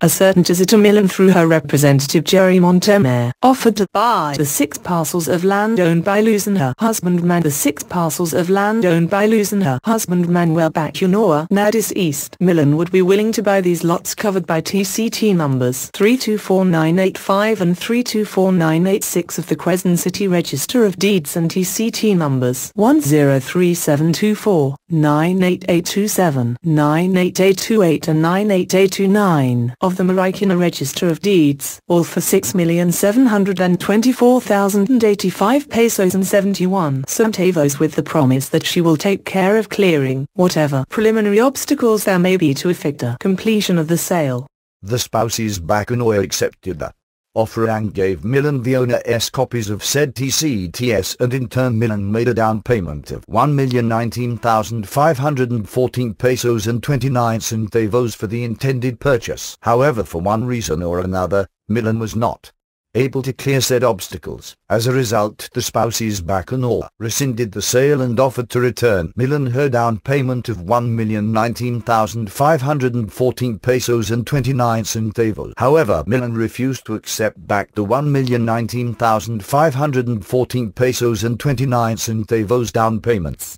a certain Jessica Millen through her representative Jerry Montemayor offered to buy the 6 parcels of land owned by Luz and her husband the 6 parcels of land owned by Luz and her husband Manuel Bacunoa, now deceased. Millen would be willing to buy these lots covered by TCT numbers 3249985 and 3249986 of the Quezon City Register of Deeds and TCT numbers 103724, 98827, 98828 and 98829 of the Marikina Register of Deeds, all for 6,724,085 pesos and 71 centavos, with the promise that she will take care of clearing whatever preliminary obstacles there may be to effect a completion of the sale. The spouses Bacunoa accepted the offer and gave Millen the owner's copies of said TCTS, and in turn Millen made a down payment of 1,019,514 pesos and 29 centavos for the intended purchase. However, for one reason or another, Millen was not able to clear said obstacles. As a result, the spouses Bacunoa rescinded the sale and offered to return Millen her down payment of 1,019,514 pesos and 29 centavos. However, Millen refused to accept back the 1,019,514 pesos and 29 centavos down payments.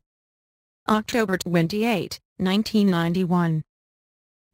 October 28, 1991.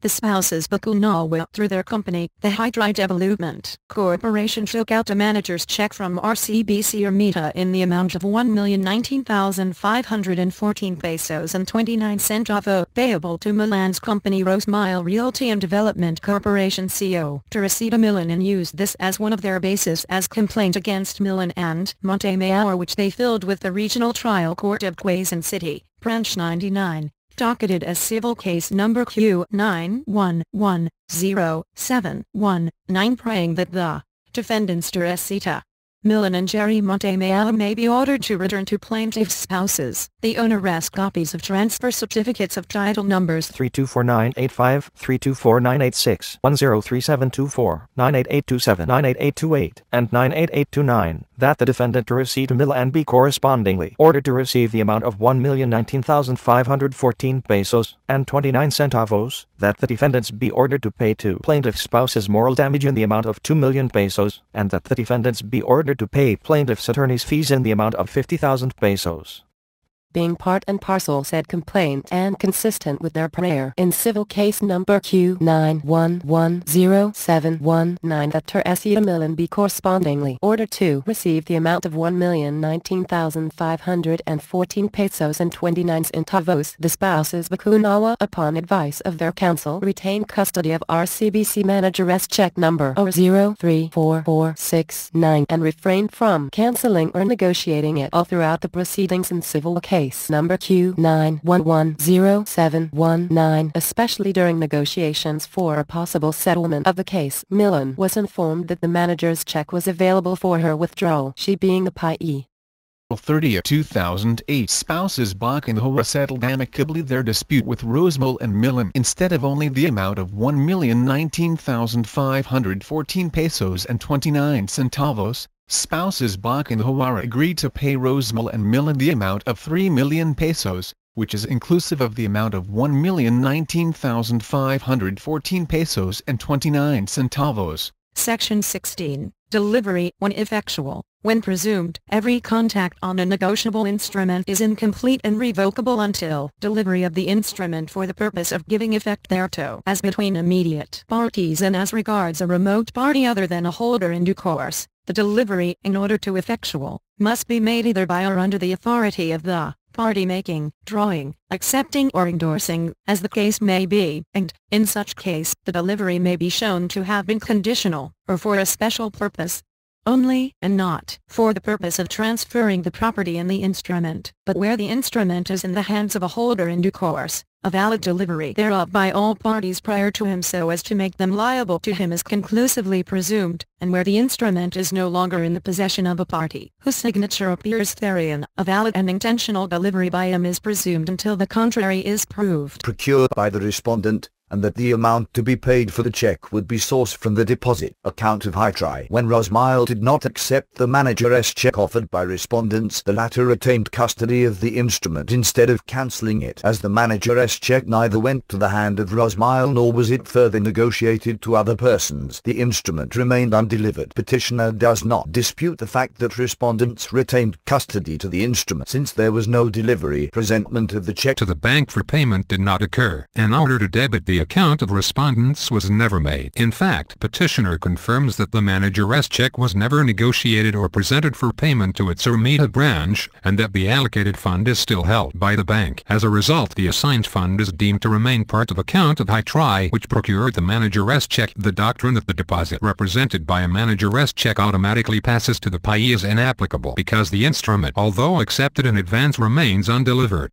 The spouses Bacunoa, through their company, the Hydride Development Corporation, took out a manager's check from RCBC Ermita in the amount of 1,019,514 pesos and 29 centavos, payable to Millen's company Rosemile Realty and Development Corporation CO. Teresita Millen, and used this as one of their bases as complaint against Millen and Montemayor, which they filed with the Regional Trial Court of Quezon City, Branch 99. Docketed as civil case number Q9110719, praying that the defendants Teresita Millen and Jerry Montemayor may be ordered to return to plaintiff's spouses the owner's copies of transfer certificates of title numbers 3249885, 3249886, 103724, 98827, 98828, and 98829, that the defendant Teresita Millen be correspondingly ordered to receive the amount of 1,019,514 pesos and 29 centavos, that the defendants be ordered to pay to plaintiff's spouses moral damage in the amount of 2 million pesos, and that the defendants be ordered to pay plaintiff's attorney's fees in the amount of 50,000 pesos. Being part and parcel said complaint and consistent with their prayer in civil case number Q9110719, that Teresita Millen be correspondingly ordered to receive the amount of 1,019,514 pesos and 29 centavos. The spouses Bacunoa, upon advice of their counsel, retained custody of RCBC manager's check number 0034469 and refrained from cancelling or negotiating it all throughout the proceedings in civil case number Q9110719, especially during negotiations for a possible settlement of the case. Millen was informed that the manager's check was available for her withdrawal, she being the payee. 30, 2008, spouses Bacunoa settled amicably their dispute with Rosemile and Millen. Instead of only the amount of 1,019,514 pesos and 29 centavos, spouses Bacunoa agreed to pay Rosemile and Millen the amount of 3 million pesos, which is inclusive of the amount of 1,019,514 pesos and 29 centavos. Section 16. Delivery. When effectual, when presumed, every contact on a negotiable instrument is incomplete and revocable until delivery of the instrument for the purpose of giving effect thereto, as between immediate parties and as regards a remote party other than a holder in due course. The delivery, in order to effectual, must be made either by or under the authority of the party making, drawing, accepting or endorsing, as the case may be, and, in such case, the delivery may be shown to have been conditional, or for a special purpose only, and not for the purpose of transferring the property in the instrument, but where the instrument is in the hands of a holder in due course, a valid delivery thereof by all parties prior to him so as to make them liable to him is conclusively presumed, and where the instrument is no longer in the possession of a party whose signature appears therein, a valid and intentional delivery by him is presumed until the contrary is proved. Procured by the respondent, and that the amount to be paid for the check would be sourced from the deposit account of Hitri. When Rosmile did not accept the manager's check offered by respondents, the latter retained custody of the instrument instead of cancelling it, as the manager's check neither went to the hand of Rosmile nor was it further negotiated to other persons. The instrument remained undelivered. Petitioner does not dispute the fact that respondents retained custody to the instrument since there was no delivery. Presentment of the check to the bank for payment did not occur. An order to debit the account of respondents was never made. In fact, petitioner confirms that the manager's check was never negotiated or presented for payment to its Ermita branch, and that the allocated fund is still held by the bank. As a result, the assigned fund is deemed to remain part of account of Hitri, which procured the manager's check. The doctrine that the deposit represented by a manager's check automatically passes to the payee is inapplicable because the instrument, although accepted in advance, remains undelivered.